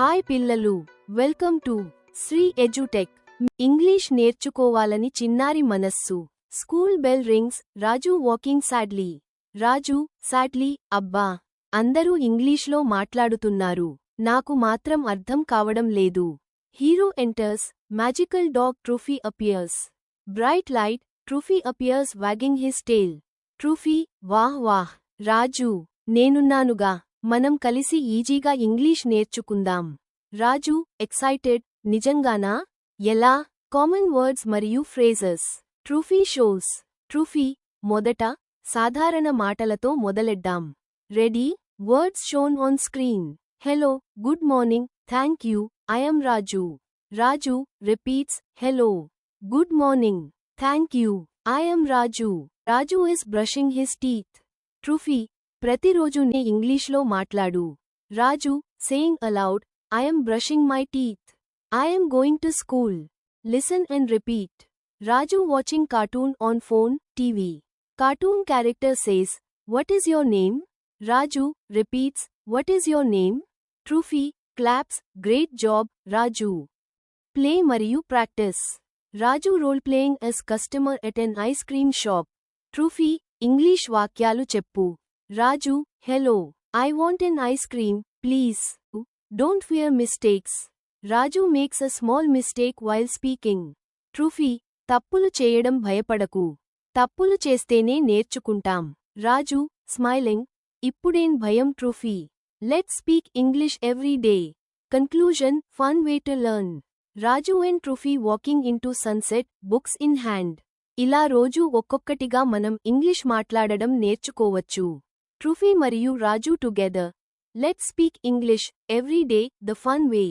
Hi పిల్లలు, welcome to Sri Edutech. English నేర్చుకోవాలని చిన్నారి మనస్సు. School bell rings. Raju walking sadly. Raju sadly. అబ్బా, అందరూ ఇంగ్లీష్లో మాట్లాడుతున్నారు, నాకు మాత్రం అర్థం కావడం లేదు. Hero enters. Magical dog Truffy appears. Bright light. Truffy appears wagging his tail. Truffy. వాహ్ వాహ్. రాజు, నేనున్నానుగా, మనం కలిసి ఈజీగా ఇంగ్లీష్ నేర్చుకుందాం. రాజు ఎక్సైటెడ్. నిజంగానా? ఎలా? కామన్ వర్డ్స్ మరియు ఫ్రేజెస్. Truffy shows. ట్రూఫీ. మొదట సాధారణ మాటలతో మొదలెడ్దాం. Ready? Words shown on screen. Hello, good morning, thank you, I'm Raju. Raju repeats hello, good morning, thank you, I'm Raju. Raju is brushing his teeth. Truffy. ప్రతిరోజు నే ఇంగ్లీష్లో మాట్లాడు. Raju saying aloud, I'm brushing my teeth. I'm going to school. Listen and repeat. Raju watching cartoon on phone, TV. Cartoon character says, what is your name? Raju repeats, what is your name? Truffy claps, great job, Raju. Play మరియు practice. Raju role playing as customer at an ice cream shop. Truffy English వాక్యాలు చెప్పు. Raju hello, I want an ice cream, please. Don't fear mistakes. Raju makes a small mistake while speaking. Truffy తప్పులు చేయడం భయపడకు, తప్పులు చేస్తేనే నేర్చుకుంటాం. రాజు smiling, ఇప్పుడేం భయం Truffy. Let's speak English every day. Conclusion, fun way to learn. Raju and Truffy walking into sunset, books in hand. ఇలా రోజూ ఒక్కొక్కటిగా మనం ఇంగ్లీష్ మాట్లాడడం నేర్చుకోవచ్చు. ట్రూఫీ మరియు Raju together. Let's speak English every day the fun way.